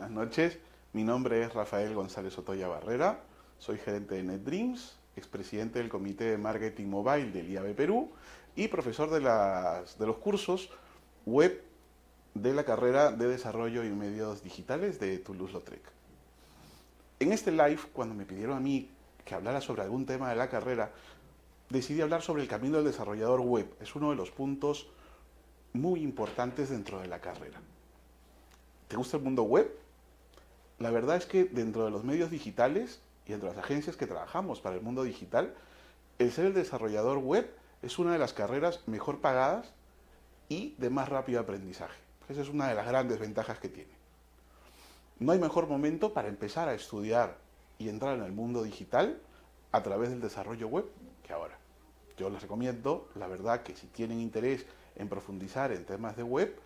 buenas noches. Mi nombre es Rafael González Otoya Barrera, soy gerente de NetDreams, expresidente del Comité de Marketing Mobile del IAB Perú y profesor de los cursos web de la carrera de Desarrollo y Medios Digitales de Toulouse-Lautrec. En este live, cuando me pidieron a mí que hablara sobre algún tema de la carrera, decidí hablar sobre el camino del desarrollador web. Es uno de los puntos muy importantes dentro de la carrera. ¿Te gusta el mundo web? La verdad es que dentro de los medios digitales y entre las agencias que trabajamos para el mundo digital, el ser el desarrollador web es una de las carreras mejor pagadas y de más rápido aprendizaje. Esa es una de las grandes ventajas que tiene. No hay mejor momento para empezar a estudiar y entrar en el mundo digital a través del desarrollo web que ahora. Yo les recomiendo, la verdad, que si tienen interés en profundizar en temas de web,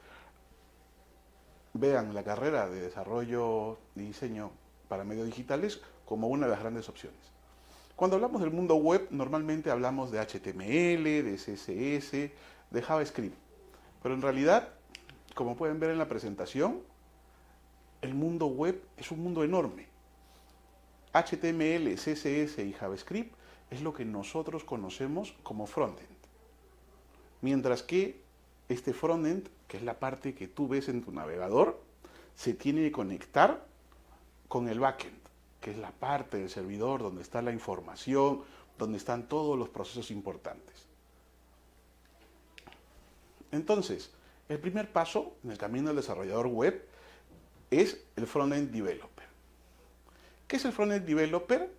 vean la carrera de desarrollo y diseño para medios digitales como una de las grandes opciones. Cuando hablamos del mundo web, normalmente hablamos de HTML, de CSS, de JavaScript. Pero en realidad, como pueden ver en la presentación, el mundo web es un mundo enorme. HTML, CSS y JavaScript es lo que nosotros conocemos como frontend. Mientras que este frontend, que es la parte que tú ves en tu navegador, se tiene que conectar con el backend, que es la parte del servidor donde está la información, donde están todos los procesos importantes. Entonces, el primer paso en el camino del desarrollador web es el frontend developer. ¿Qué es el frontend developer?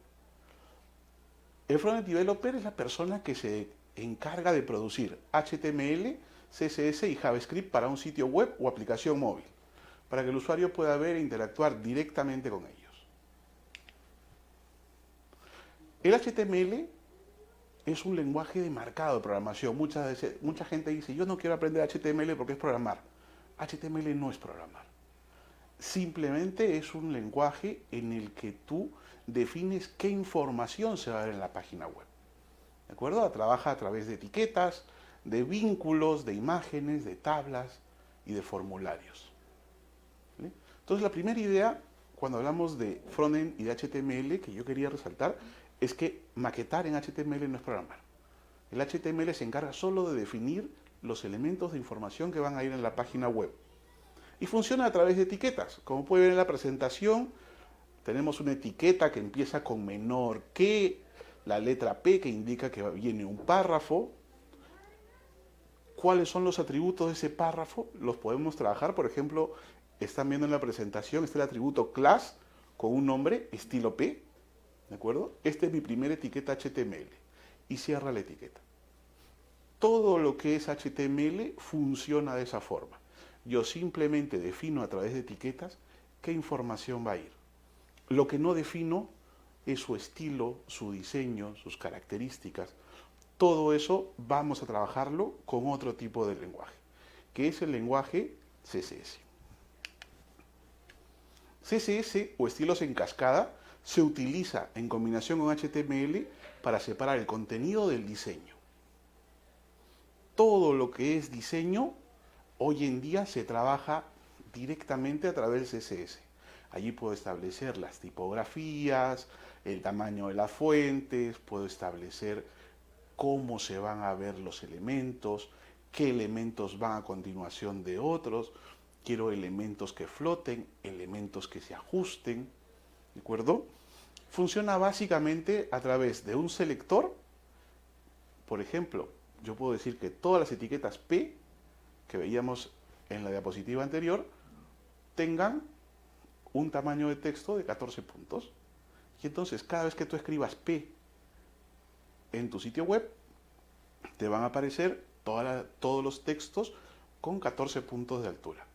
El frontend developer es la persona que se encarga de producir HTML, CSS y JavaScript para un sitio web o aplicación móvil, para que el usuario pueda ver e interactuar directamente con ellos. El HTML es un lenguaje de marcado de programación. Mucha gente dice, yo no quiero aprender HTML porque es programar. HTML no es programar. Simplemente es un lenguaje en el que tú defines qué información se va a ver en la página web. ¿De acuerdo? Trabaja a través de etiquetas, de vínculos, de imágenes, de tablas y de formularios. ¿Vale? Entonces la primera idea, cuando hablamos de frontend y de HTML, que yo quería resaltar, es que maquetar en HTML no es programar. El HTML se encarga solo de definir los elementos de información que van a ir en la página web. Y funciona a través de etiquetas. Como pueden ver en la presentación, tenemos una etiqueta que empieza con menor que, la letra P que indica que viene un párrafo. ¿Cuáles son los atributos de ese párrafo? Los podemos trabajar, por ejemplo, están viendo en la presentación, está el atributo class con un nombre, estilo P, ¿de acuerdo? Esta es mi primera etiqueta HTML y cierra la etiqueta. Todo lo que es HTML funciona de esa forma. Yo simplemente defino a través de etiquetas qué información va a ir. Lo que no defino es su estilo, su diseño, sus características. Todo eso vamos a trabajarlo con otro tipo de lenguaje, que es el lenguaje CSS. CSS o estilos en cascada se utiliza en combinación con HTML para separar el contenido del diseño. Todo lo que es diseño hoy en día se trabaja directamente a través del CSS. Allí puedo establecer las tipografías, el tamaño de las fuentes, puedo establecer cómo se van a ver los elementos, qué elementos van a continuación de otros. Quiero elementos que floten, elementos que se ajusten, ¿de acuerdo? Funciona básicamente a través de un selector. Por ejemplo, yo puedo decir que todas las etiquetas P que veíamos en la diapositiva anterior tengan un tamaño de texto de 14 puntos. Y entonces cada vez que tú escribas P en tu sitio web, te van a aparecer todos los textos con 14 puntos de altura.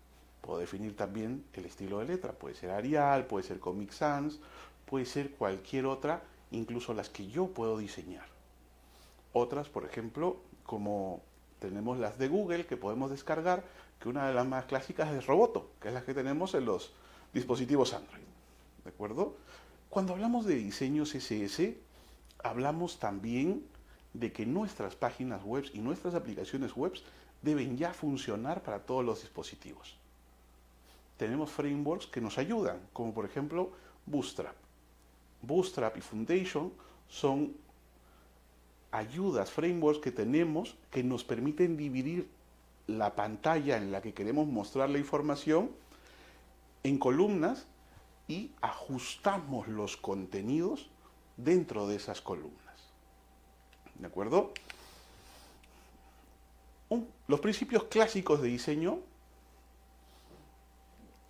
Puedo definir también el estilo de letra. Puede ser Arial, puede ser Comic Sans, puede ser cualquier otra, incluso las que yo puedo diseñar. Otras, por ejemplo, como tenemos las de Google que podemos descargar, que una de las más clásicas es Roboto, que es la que tenemos en los dispositivos Android. ¿De acuerdo? Cuando hablamos de diseño CSS, hablamos también de que nuestras páginas web y nuestras aplicaciones web deben ya funcionar para todos los dispositivos. tenemos frameworks que nos ayudan, como por ejemplo Bootstrap. Bootstrap y Foundation son ayudas, frameworks que tenemos que nos permiten dividir la pantalla en la que queremos mostrar la información en columnas y ajustamos los contenidos dentro de esas columnas. ¿De acuerdo? Los principios clásicos de diseño,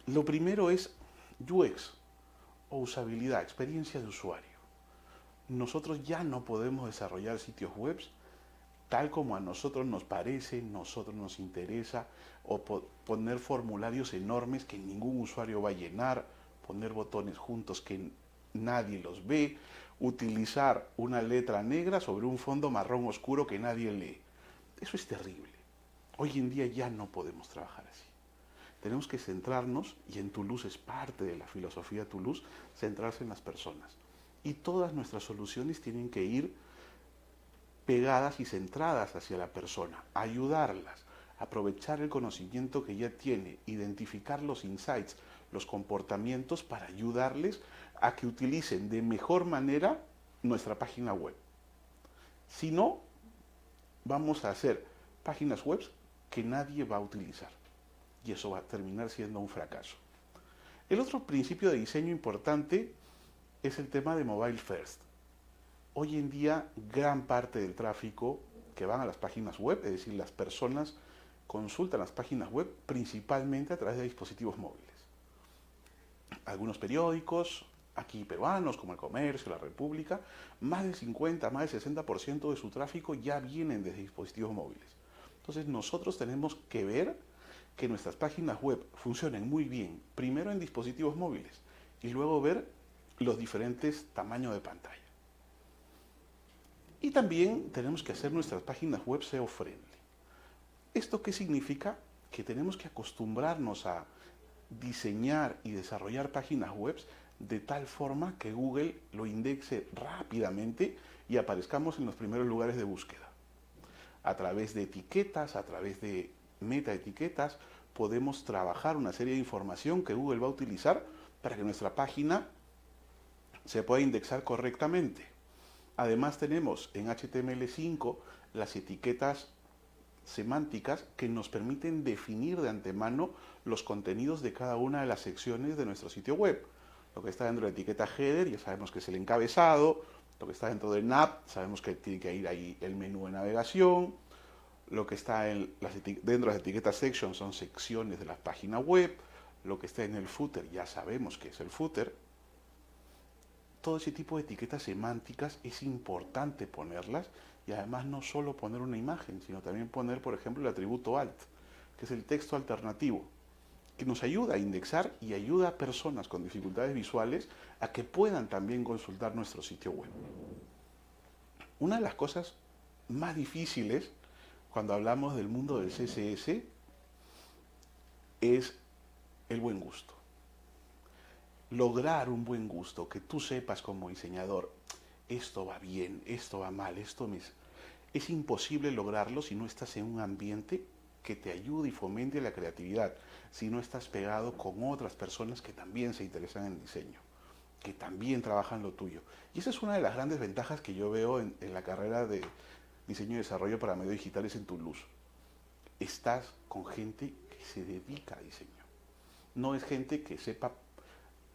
lo primero es UX o usabilidad, experiencia de usuario. Nosotros ya no podemos desarrollar sitios web tal como a nosotros nos parece, nosotros nos interesa, o poner formularios enormes que ningún usuario va a llenar, poner botones juntos que nadie los ve, utilizar una letra negra sobre un fondo marrón oscuro que nadie lee. Eso es terrible. Hoy en día ya no podemos trabajar así. Tenemos que centrarnos, y en Toulouse es parte de la filosofía Toulouse, centrarse en las personas. Y todas nuestras soluciones tienen que ir pegadas y centradas hacia la persona, ayudarlas, aprovechar el conocimiento que ya tiene, identificar los insights, los comportamientos para ayudarles a que utilicen de mejor manera nuestra página web. Si no, vamos a hacer páginas web que nadie va a utilizar y eso va a terminar siendo un fracaso. El otro principio de diseño importante es el tema de mobile first. Hoy en día, gran parte del tráfico que van a las páginas web, es decir, las personas consultan las páginas web principalmente a través de dispositivos móviles. Algunos periódicos, aquí peruanos, como El Comercio, La República, más del 50, más del 60% de su tráfico ya vienen desde dispositivos móviles. Entonces nosotros tenemos que ver que nuestras páginas web funcionen muy bien, primero en dispositivos móviles, y luego ver los diferentes tamaños de pantalla. Y también tenemos que hacer nuestras páginas web SEO friendly. ¿Esto qué significa? Que tenemos que acostumbrarnos a diseñar y desarrollar páginas web de tal forma que Google lo indexe rápidamente y aparezcamos en los primeros lugares de búsqueda. A través de etiquetas, a través de metaetiquetas, podemos trabajar una serie de información que Google va a utilizar para que nuestra página se pueda indexar correctamente. Además tenemos en HTML5 las etiquetas semánticas que nos permiten definir de antemano los contenidos de cada una de las secciones de nuestro sitio web. Lo que está dentro de la etiqueta header ya sabemos que es el encabezado, lo que está dentro del nav sabemos que tiene que ir ahí el menú de navegación, lo que está dentro de las etiquetas section son secciones de la página web, lo que está en el footer ya sabemos que es el footer. Todo ese tipo de etiquetas semánticas es importante ponerlas y además no solo poner una imagen, sino también poner, por ejemplo, el atributo alt, que es el texto alternativo, que nos ayuda a indexar y ayuda a personas con dificultades visuales a que puedan también consultar nuestro sitio web. Una de las cosas más difíciles cuando hablamos del mundo del CSS es el buen gusto. Lograr un buen gusto, que tú sepas como diseñador, esto va bien, esto va mal, es imposible lograrlo si no estás en un ambiente que te ayude y fomente la creatividad, si no estás pegado con otras personas que también se interesan en diseño, que también trabajan lo tuyo. Y esa es una de las grandes ventajas que yo veo en la carrera de diseño y desarrollo para medios digitales en Toulouse. Estás con gente que se dedica a diseño. No es gente que sepa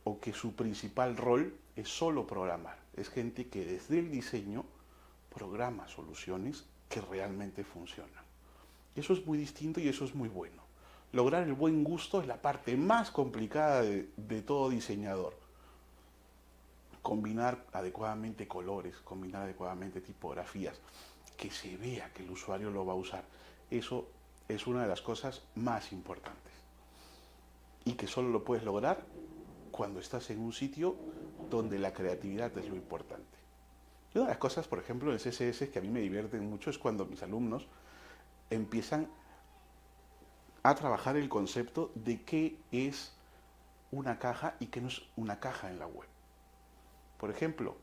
o que su principal rol es solo programar. Es gente que desde el diseño programa soluciones que realmente funcionan. Eso es muy distinto y eso es muy bueno. Lograr el buen gusto es la parte más complicada de todo diseñador. Combinar adecuadamente colores, combinar adecuadamente tipografías, que se vea que el usuario lo va a usar. Eso es una de las cosas más importantes. Y que solo lo puedes lograr cuando estás en un sitio donde la creatividad es lo importante. Y una de las cosas, por ejemplo, en CSS que a mí me divierten mucho es cuando mis alumnos empiezan a trabajar el concepto de qué es una caja y qué no es una caja en la web. Por ejemplo,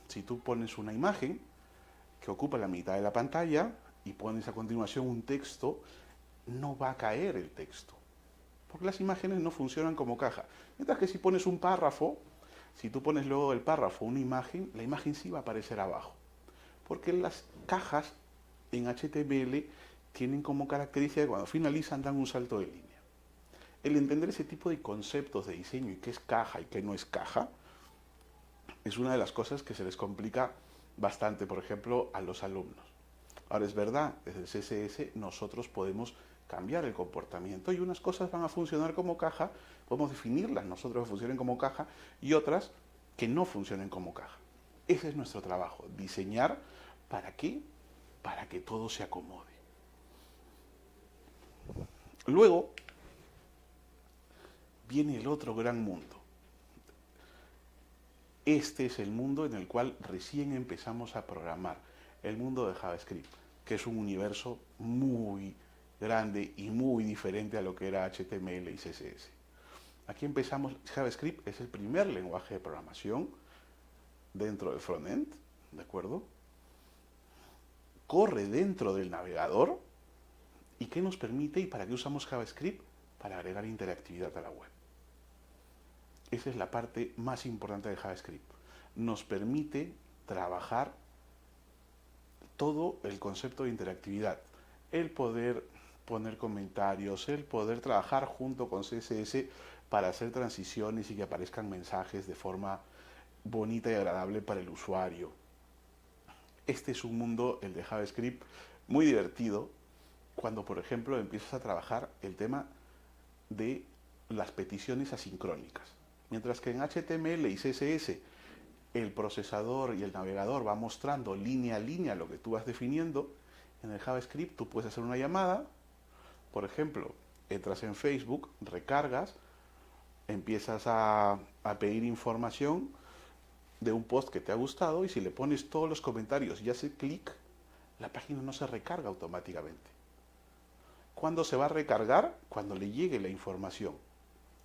si tú pones una imagen que ocupa la mitad de la pantalla y pones a continuación un texto, no va a caer el texto. porque las imágenes no funcionan como caja. Mientras que si pones un párrafo, si tú pones luego del párrafo una imagen, la imagen sí va a aparecer abajo. Porque las cajas en HTML tienen como característica que cuando finalizan dan un salto de línea. El entender ese tipo de conceptos de diseño y qué es caja y qué no es caja, es una de las cosas que se les complica bastante, por ejemplo, a los alumnos. Ahora es verdad, desde el CSS nosotros podemos cambiar el comportamiento y unas cosas van a funcionar como caja, podemos definirlas nosotros que funcionen como caja y otras que no funcionen como caja. Ese es nuestro trabajo, diseñar ¿para qué? Para que todo se acomode. Luego viene el otro gran mundo. Este es el mundo en el cual recién empezamos a programar, el mundo de JavaScript, que es un universo muy grande y muy diferente a lo que era HTML y CSS. Aquí empezamos, JavaScript es el primer lenguaje de programación dentro del frontend, ¿de acuerdo? Corre dentro del navegador. ¿Y qué nos permite y para qué usamos JavaScript? Para agregar interactividad a la web. Esa es la parte más importante de JavaScript. Nos permite trabajar todo el concepto de interactividad. El poder poner comentarios, el poder trabajar junto con CSS para hacer transiciones y que aparezcan mensajes de forma bonita y agradable para el usuario. Este es un mundo, el de JavaScript, muy divertido cuando, por ejemplo, empiezas a trabajar el tema de las peticiones asincrónicas. Mientras que en HTML y CSS el procesador y el navegador va mostrando línea a línea lo que tú vas definiendo, en el JavaScript tú puedes hacer una llamada, por ejemplo, entras en Facebook, recargas, empiezas a pedir información de un post que te ha gustado y si le pones todos los comentarios y haces clic, la página no se recarga automáticamente. ¿Cuándo se va a recargar? Cuando le llegue la información.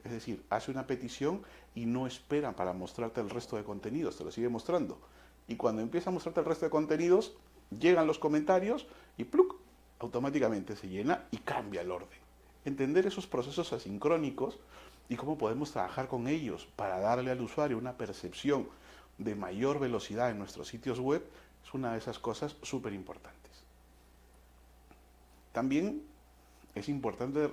Es decir, hace una petición y no espera para mostrarte el resto de contenidos, te lo sigue mostrando. Y cuando empieza a mostrarte el resto de contenidos, llegan los comentarios y ¡pluc! Automáticamente se llena y cambia el orden. Entender esos procesos asincrónicos y cómo podemos trabajar con ellos para darle al usuario una percepción de mayor velocidad en nuestros sitios web es una de esas cosas súper importantes. También es importante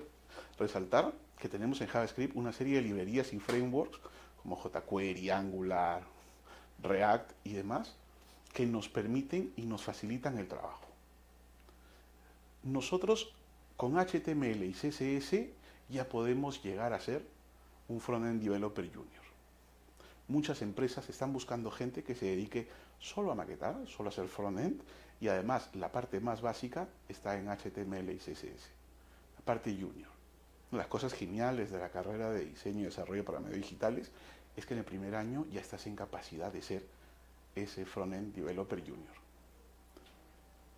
resaltar que tenemos en JavaScript una serie de librerías y frameworks como jQuery, Angular, React y demás que nos permiten y nos facilitan el trabajo. Nosotros con HTML y CSS ya podemos llegar a ser un frontend developer junior. Muchas empresas están buscando gente que se dedique solo a maquetar, solo a hacer frontend y además la parte más básica está en HTML y CSS, la parte junior. Las cosas geniales de la carrera de diseño y desarrollo para medios digitales es que en el primer año ya estás en capacidad de ser ese frontend developer junior.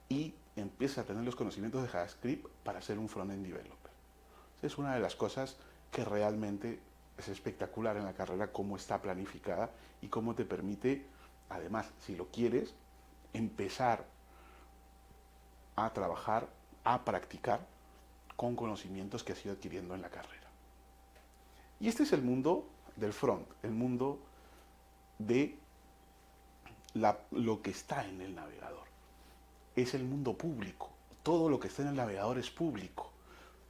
Y empiezas a tener los conocimientos de JavaScript para ser un frontend developer. Es una de las cosas que realmente es espectacular en la carrera, cómo está planificada y cómo te permite, además, si lo quieres, empezar a trabajar, a practicar con conocimientos que has ido adquiriendo en la carrera. Y este es el mundo del front, el mundo de lo que está en el navegador. Es el mundo público. Todo lo que está en el navegador es público.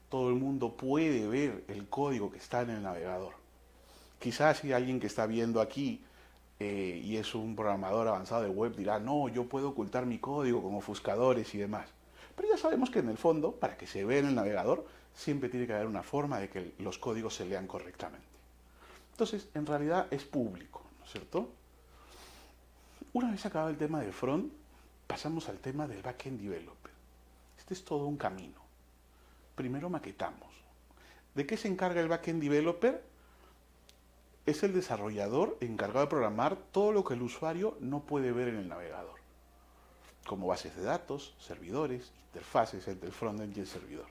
Todo el mundo puede ver el código que está en el navegador. Quizás si alguien que está viendo aquí y es un programador avanzado de web dirá, no, yo puedo ocultar mi código con ofuscadores y demás. Pero ya sabemos que en el fondo, para que se vea en el navegador, siempre tiene que haber una forma de que los códigos se lean correctamente. Entonces, en realidad es público, ¿no es cierto? Una vez acabado el tema del front, pasamos al tema del backend developer. Este es todo un camino. Primero maquetamos. ¿De qué se encarga el backend developer? Es el desarrollador encargado de programar todo lo que el usuario no puede ver en el navegador, como bases de datos, servidores, interfaces entre el frontend y el servidor.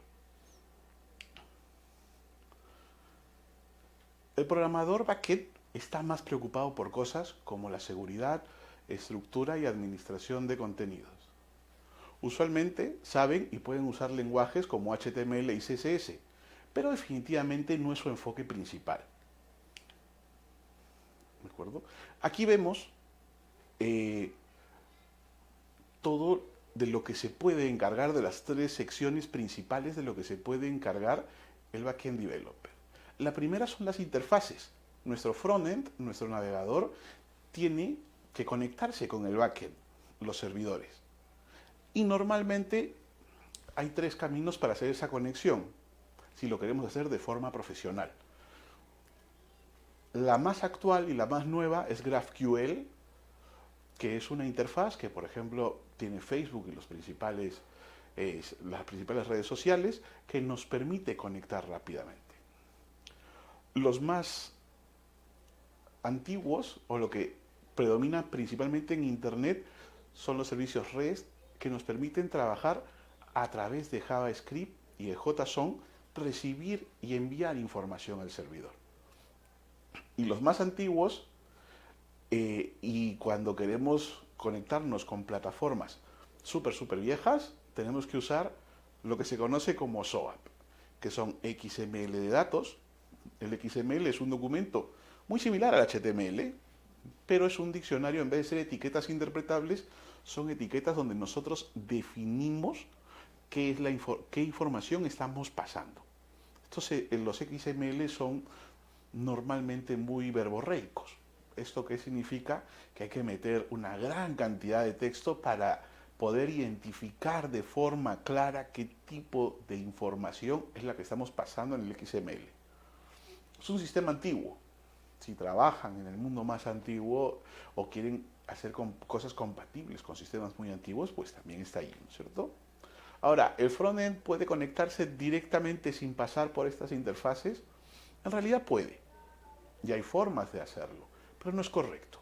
El programador backend está más preocupado por cosas como la seguridad, estructura y administración de contenidos. Usualmente saben y pueden usar lenguajes como HTML y CSS, pero definitivamente no es su enfoque principal. ¿De acuerdo? Aquí vemos eh, todo de lo que se puede encargar, de las tres secciones principales de lo que se puede encargar el backend developer. La primera son las interfaces. Nuestro frontend, nuestro navegador, tiene que conectarse con el backend, los servidores. Y normalmente hay tres caminos para hacer esa conexión, si lo queremos hacer de forma profesional. La más actual y la más nueva es GraphQL, que es una interfaz que, por ejemplo, tiene Facebook y las principales redes sociales, que nos permite conectar rápidamente. Los más antiguos, o lo que predomina principalmente en Internet, son los servicios REST, que nos permiten trabajar a través de JavaScript y de JSON, recibir y enviar información al servidor. Y los más antiguos, y cuando queremos conectarnos con plataformas súper viejas, tenemos que usar lo que se conoce como SOAP, que son XML de datos. El XML es un documento muy similar al HTML, pero es un diccionario. En vez de ser etiquetas interpretables, son etiquetas donde nosotros definimos qué información estamos pasando. Entonces, los XML son normalmente muy verborreicos. ¿Esto qué significa? Que hay que meter una gran cantidad de texto para poder identificar de forma clara qué tipo de información es la que estamos pasando en el XML. Es un sistema antiguo. Si trabajan en el mundo más antiguo o quieren hacer cosas compatibles con sistemas muy antiguos, pues también está ahí, ¿no es cierto? Ahora, ¿el frontend puede conectarse directamente sin pasar por estas interfaces? En realidad puede, y hay formas de hacerlo, pero no es correcto.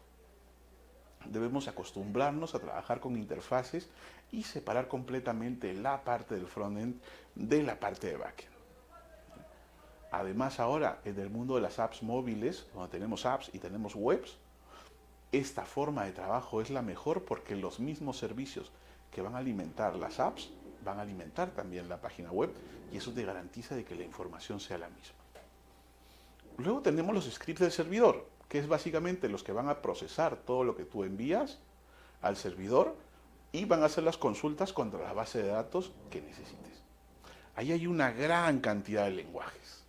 Debemos acostumbrarnos a trabajar con interfaces y separar completamente la parte del frontend de la parte de backend. Además, ahora, en el mundo de las apps móviles, donde tenemos apps y tenemos webs, esta forma de trabajo es la mejor, porque los mismos servicios que van a alimentar las apps van a alimentar también la página web, y eso te garantiza de que la información sea la misma. Luego tenemos los scripts del servidor, que es básicamente los que van a procesar todo lo que tú envías al servidor y van a hacer las consultas contra la base de datos que necesites. Ahí hay una gran cantidad de lenguajes.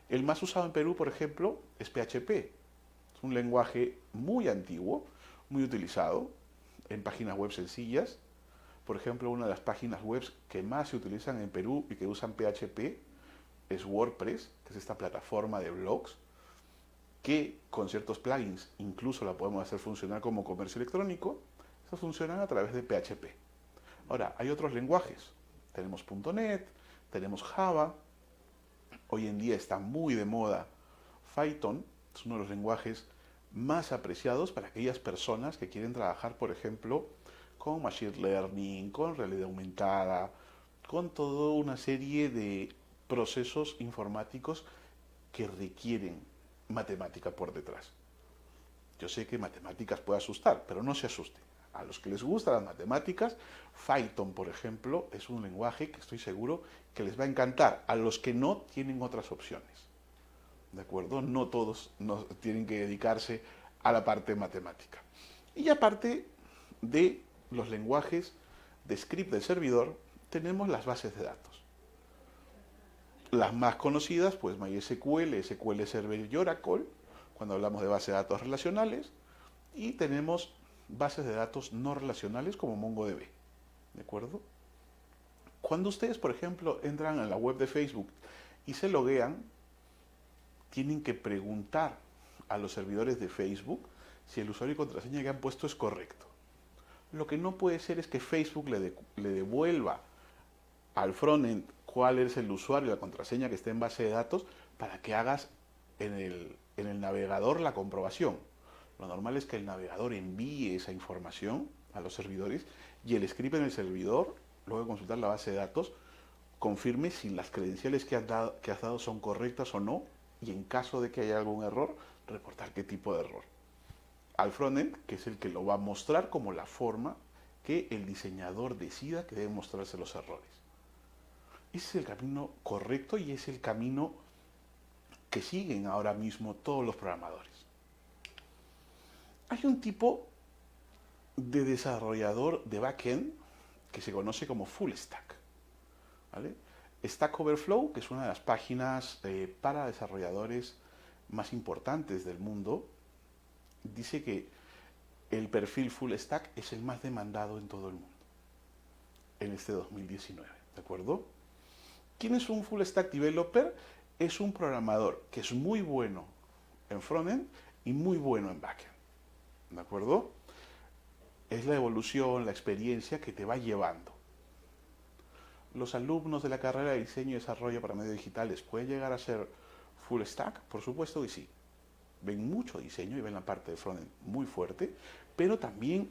El más usado en Perú, por ejemplo, es PHP. Es un lenguaje muy antiguo, muy utilizado en páginas web sencillas. Por ejemplo, una de las páginas web que más se utilizan en Perú y que usan PHP es WordPress, que es esta plataforma de blogs, que con ciertos plugins incluso la podemos hacer funcionar como comercio electrónico. Estos funcionan a través de PHP. Ahora, hay otros lenguajes. Tenemos .NET, tenemos Java. Hoy en día está muy de moda Python. Es uno de los lenguajes más apreciados para aquellas personas que quieren trabajar, por ejemplo, con Machine Learning, con realidad aumentada, con toda una serie de procesos informáticos que requieren matemática por detrás. Yo sé que matemáticas puede asustar, pero no se asusten. A los que les gustan las matemáticas, Python, por ejemplo, es un lenguaje que estoy seguro que les va a encantar. A los que no, tienen otras opciones. ¿De acuerdo? No todos tienen que dedicarse a la parte matemática. Y aparte de los lenguajes de script del servidor, tenemos las bases de datos. Las más conocidas, pues MySQL, SQL Server y Oracle, cuando hablamos de bases de datos relacionales, y tenemos bases de datos no relacionales como MongoDB. ¿De acuerdo? Cuando ustedes, por ejemplo, entran a la web de Facebook y se loguean, tienen que preguntar a los servidores de Facebook si el usuario y contraseña que han puesto es correcto. Lo que no puede ser es que Facebook le devuelva al frontend cuál es el usuario y la contraseña que esté en base de datos para que hagas en el navegador la comprobación. Lo normal es que el navegador envíe esa información a los servidores y el script en el servidor, luego de consultar la base de datos, confirme si las credenciales que has dado son correctas o no, y en caso de que haya algún error, reportar qué tipo de error al frontend, que es el que lo va a mostrar como la forma que el diseñador decida que debe mostrarse los errores. Ese es el camino correcto y es el camino que siguen ahora mismo todos los programadores. Hay un tipo de desarrollador de backend que se conoce como full stack, ¿vale? Stack Overflow, que es una de las páginas para desarrolladores más importantes del mundo, dice que el perfil full stack es el más demandado en todo el mundo en este 2019, ¿de acuerdo? ¿Quién es un full stack developer? Es un programador que es muy bueno en frontend y muy bueno en backend, ¿de acuerdo? Es la evolución, la experiencia que te va llevando. ¿Los alumnos de la carrera de diseño y desarrollo para medios digitales pueden llegar a ser full stack? Por supuesto que sí. Ven mucho diseño y ven la parte de frontend muy fuerte, pero también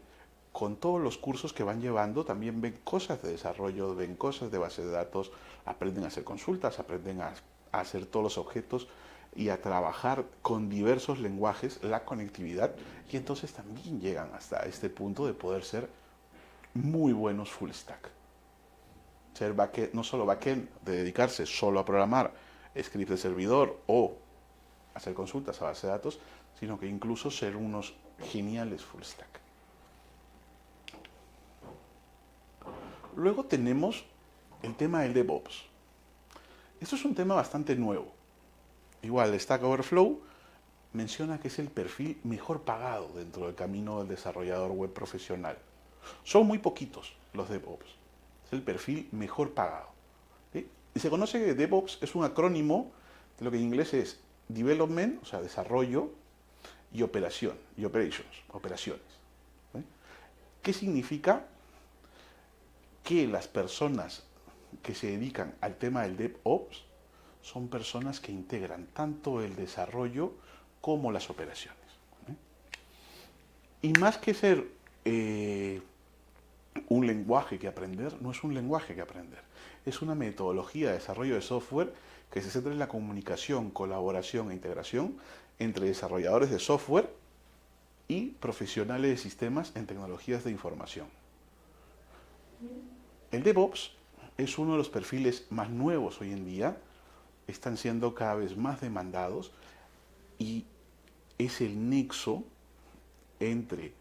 con todos los cursos que van llevando, también ven cosas de desarrollo, ven cosas de base de datos, aprenden a hacer consultas, aprenden a hacer todos los objetos y a trabajar con diversos lenguajes, la conectividad, y entonces también llegan hasta este punto de poder ser muy buenos full stack. Ser backend, no solo backend, de dedicarse solo a programar scripts de servidor o hacer consultas a base de datos, sino que incluso ser unos geniales full stack. Luego tenemos el tema del DevOps. Esto es un tema bastante nuevo. Igual, Stack Overflow menciona que es el perfil mejor pagado dentro del camino del desarrollador web profesional. Son muy poquitos los DevOps. Es el perfil mejor pagado. ¿Sí? Y se conoce que DevOps es un acrónimo de lo que en inglés es Development, o sea, desarrollo, y operación, y operaciones. ¿Sí? ¿Qué significa? Que las personas que se dedican al tema del DevOps son personas que integran tanto el desarrollo como las operaciones. Y más que ser un lenguaje que aprender, no es un lenguaje que aprender, es una metodología de desarrollo de software que se centra en la comunicación, colaboración e integración entre desarrolladores de software y profesionales de sistemas en tecnologías de información. El DevOps es uno de los perfiles más nuevos hoy en día, están siendo cada vez más demandados y es el nexo entre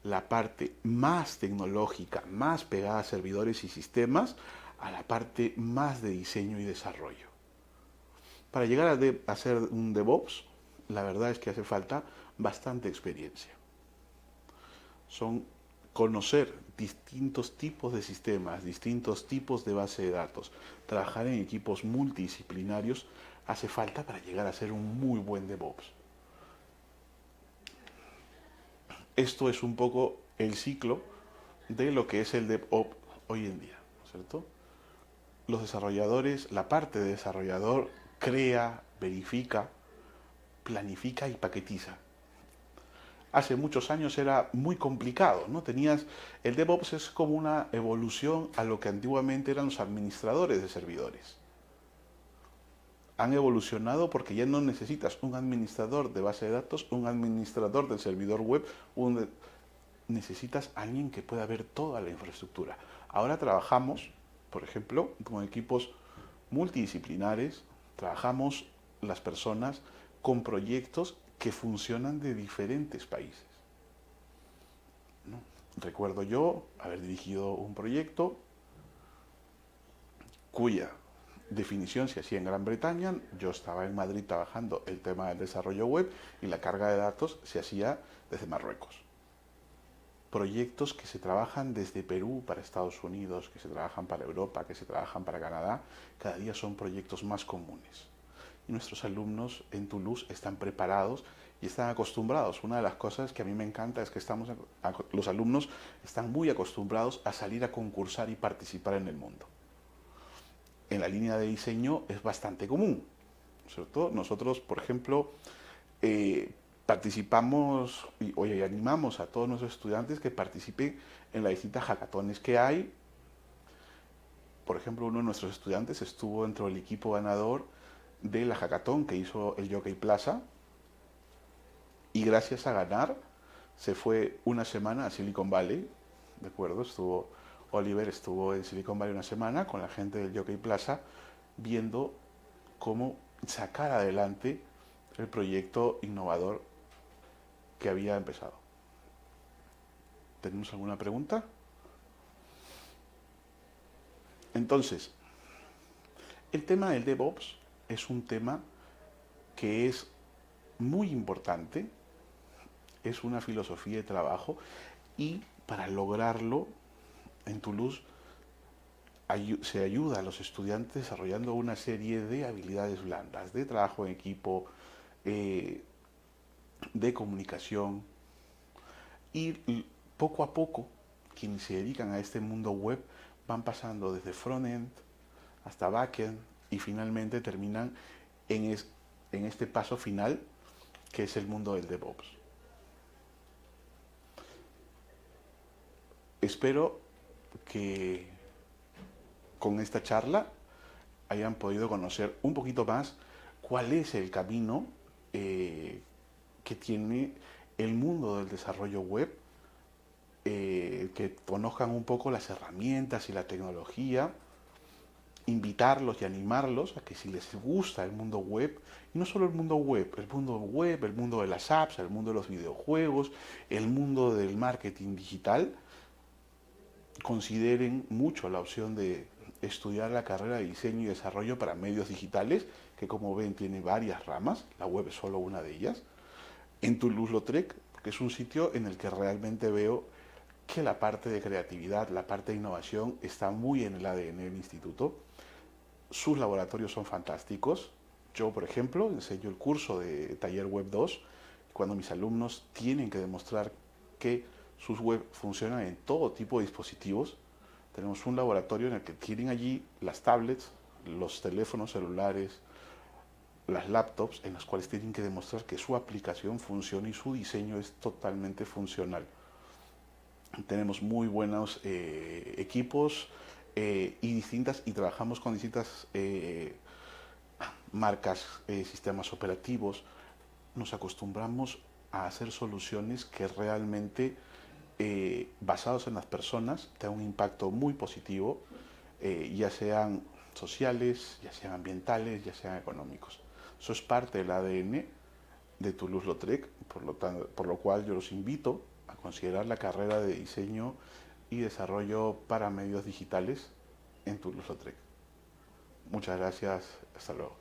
la parte más tecnológica, más pegada a servidores y sistemas, a la parte más de diseño y desarrollo. Para llegar a ser un DevOps, la verdad es que hace falta bastante experiencia. Son conocer distintos tipos de sistemas, distintos tipos de base de datos, trabajar en equipos multidisciplinarios, hace falta para llegar a ser un muy buen DevOps. Esto es un poco el ciclo de lo que es el DevOps hoy en día, ¿cierto? Los desarrolladores, la parte de desarrollador crea, verifica, planifica y paquetiza. Hace muchos años era muy complicado, ¿no? El DevOps es como una evolución a lo que antiguamente eran los administradores de servidores. Han evolucionado porque ya no necesitas un administrador de base de datos, un administrador del servidor web, necesitas alguien que pueda ver toda la infraestructura. Ahora trabajamos, por ejemplo, con equipos multidisciplinares, trabajamos las personas con proyectos que funcionan de diferentes países, ¿no? Recuerdo yo haber dirigido un proyecto cuya definición se hacía en Gran Bretaña, yo estaba en Madrid trabajando el tema del desarrollo web y la carga de datos se hacía desde Marruecos. Proyectos que se trabajan desde Perú para Estados Unidos, que se trabajan para Europa, que se trabajan para Canadá, cada día son proyectos más comunes. Y nuestros alumnos en Toulouse están preparados y están acostumbrados. Una de las cosas que a mí me encanta es que los alumnos están muy acostumbrados a salir a concursar y participar en el mundo. En la línea de diseño es bastante común, ¿cierto? Nosotros, por ejemplo, participamos y hoy animamos a todos nuestros estudiantes que participen en las distintas hackatones que hay. Por ejemplo, uno de nuestros estudiantes estuvo dentro del equipo ganador de la hackathon que hizo el Jockey Plaza y gracias a ganar se fue una semana a Silicon Valley, ¿de acuerdo? Estuvo Oliver estuvo en Silicon Valley una semana con la gente del Jockey Plaza viendo cómo sacar adelante el proyecto innovador que había empezado. ¿Tenemos alguna pregunta? Entonces, el tema del DevOps es un tema que es muy importante, es una filosofía de trabajo y para lograrlo en Toulouse se ayuda a los estudiantes desarrollando una serie de habilidades blandas, de trabajo en equipo, eh, de comunicación y poco a poco quienes se dedican a este mundo web van pasando desde frontend hasta backend y finalmente terminan en, en este paso final que es el mundo del DevOps. Espero que con esta charla hayan podido conocer un poquito más cuál es el camino que tiene el mundo del desarrollo web, que conozcan un poco las herramientas y la tecnología, invitarlos y animarlos a que si les gusta el mundo web, y no solo el mundo web, el mundo de las apps, el mundo de los videojuegos, el mundo del marketing digital, consideren mucho la opción de estudiar la carrera de diseño y desarrollo para medios digitales, que como ven tiene varias ramas, la web es solo una de ellas, en Toulouse-Lautrec, porque es un sitio en el que realmente veo que la parte de creatividad, la parte de innovación está muy en el ADN del instituto. Sus laboratorios son fantásticos. Yo, por ejemplo, enseño el curso de Taller Web 2, cuando mis alumnos tienen que demostrar que sus web funcionan en todo tipo de dispositivos. Tenemos un laboratorio en el que tienen allí las tablets, los teléfonos celulares, las laptops, en las cuales tienen que demostrar que su aplicación funciona y su diseño es totalmente funcional. Tenemos muy buenos equipos y trabajamos con distintas marcas, sistemas operativos. Nos acostumbramos a hacer soluciones que realmente basados en las personas tengan un impacto muy positivo, ya sean sociales, ya sean ambientales, ya sean económicos. Eso es parte del ADN de Toulouse-Lautrec, por lo cual yo los invito a considerar la carrera de diseño y desarrollo para medios digitales en Toulouse-Lautrec. Muchas gracias, hasta luego.